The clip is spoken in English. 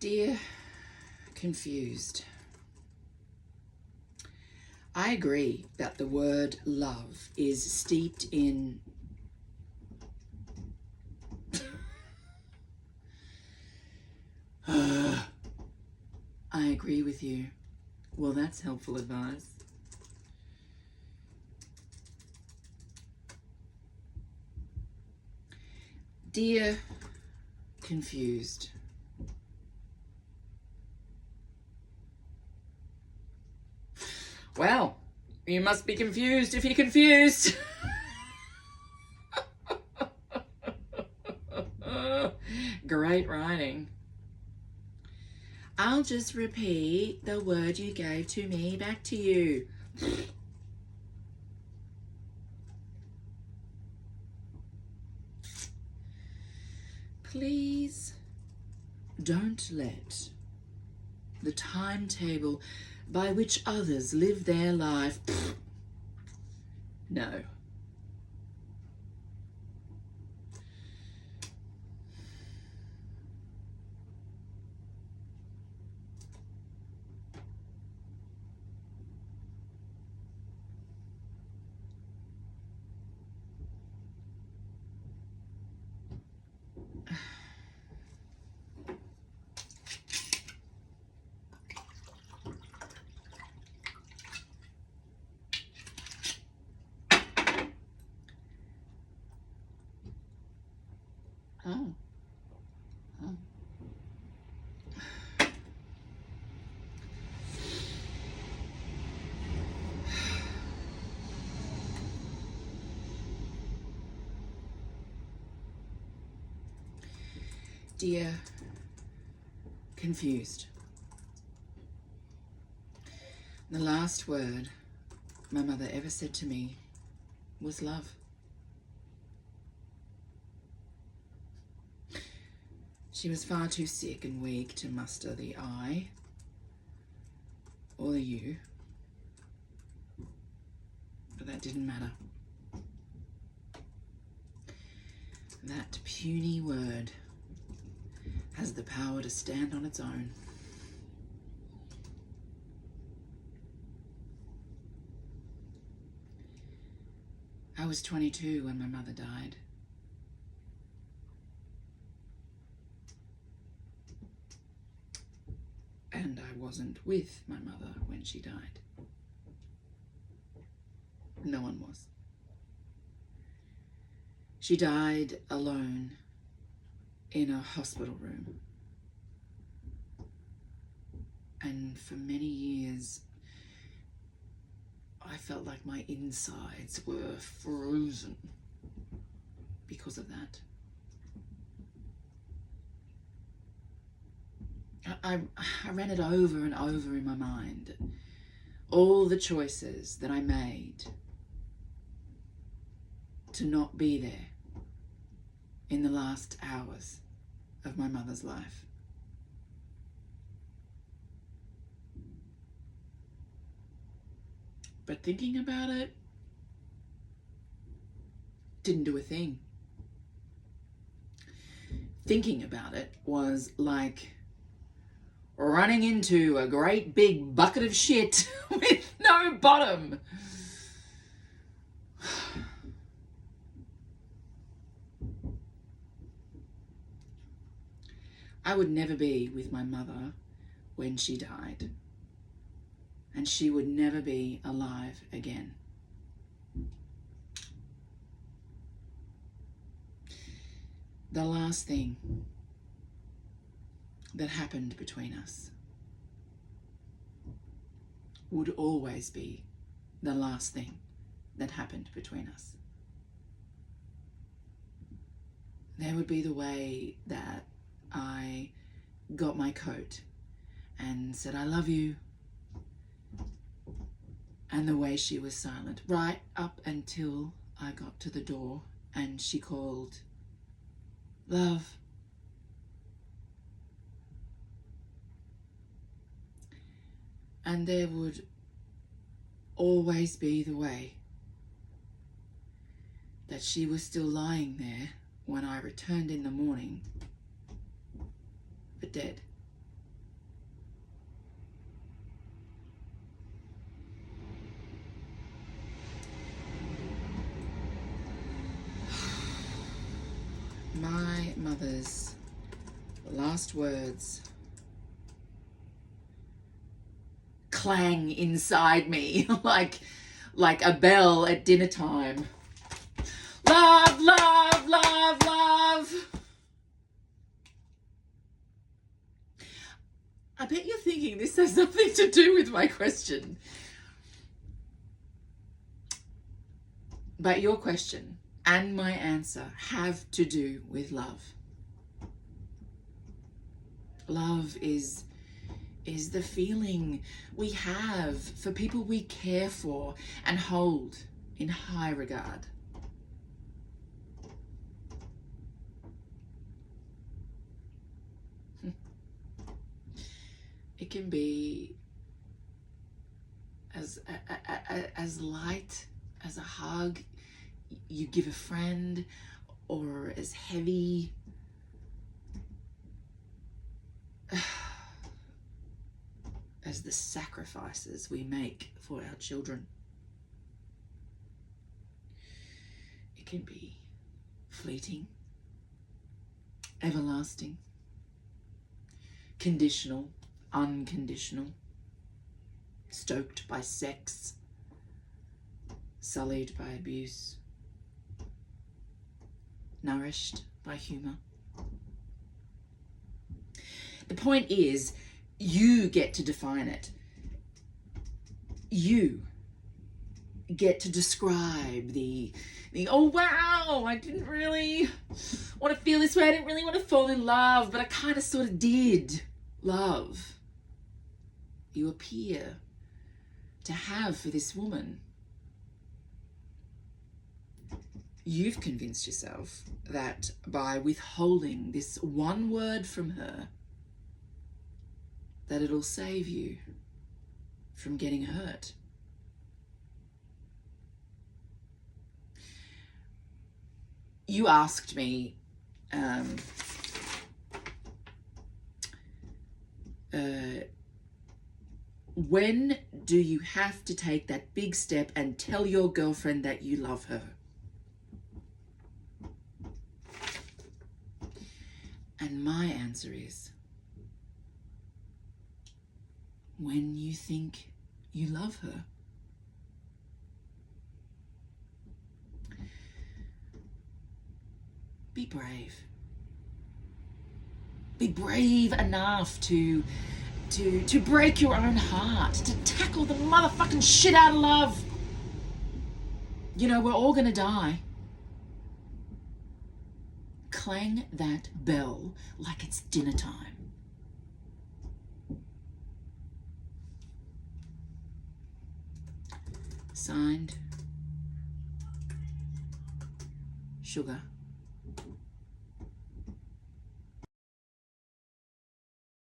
Dear Confused, I agree that the word love is steeped in I agree with you. Well, that's helpful advice. Dear Confused, well, you must be confused if you're confused. Great writing. I'll just repeat the word you gave to me back to you. Please don't let the timetable by which others live their life. No. Oh. Oh. Dear Confused, the last word my mother ever said to me was love. She was far too sick and weak to muster the I or the you, but that didn't matter. That puny word has the power to stand on its own. I was 22 when my mother died. And I wasn't with my mother when she died. No one was. She died alone in a hospital room. And for many years, I felt like my insides were frozen because of that. I ran it over and over in my mind. All the choices that I made to not be there in the last hours of my mother's life. But thinking about it didn't do a thing. Thinking about it was like running into a great big bucket of shit with no bottom. I would never be with my mother when she died, and she would never be alive again. The last thing that happened between us would always be the last thing that happened between us. There would be the way that I got my coat and said, "I love you," and the way she was silent right up until I got to the door and she called, "Love." And there would always be the way that she was still lying there when I returned in the morning, but dead. My mother's last words clang inside me like a bell at dinner time. Love, love, love, love. I bet you're thinking this has nothing to do with my question. But your question and my answer have to do with love. Love is the feeling we have for people we care for and hold in high regard. It can be as light as a hug you give a friend, or as heavy as the sacrifices we make for our children. It can be fleeting, everlasting, conditional, unconditional, stoked by sex, sullied by abuse, nourished by humour. The point is, you get to define it. You get to describe the oh wow, I didn't really want to feel this way, I didn't really want to fall in love, but I kind of sort of did love you appear to have for this woman. You've convinced yourself that by withholding this one word from her, that it'll save you from getting hurt. You asked me when do you have to take that big step and tell your girlfriend that you love her? And my answer is, when you think you love her. Be brave. Be brave enough to break your own heart, to tackle the motherfucking shit out of love. You know, we're all gonna die. Clang that bell like it's dinner time. Signed, Sugar.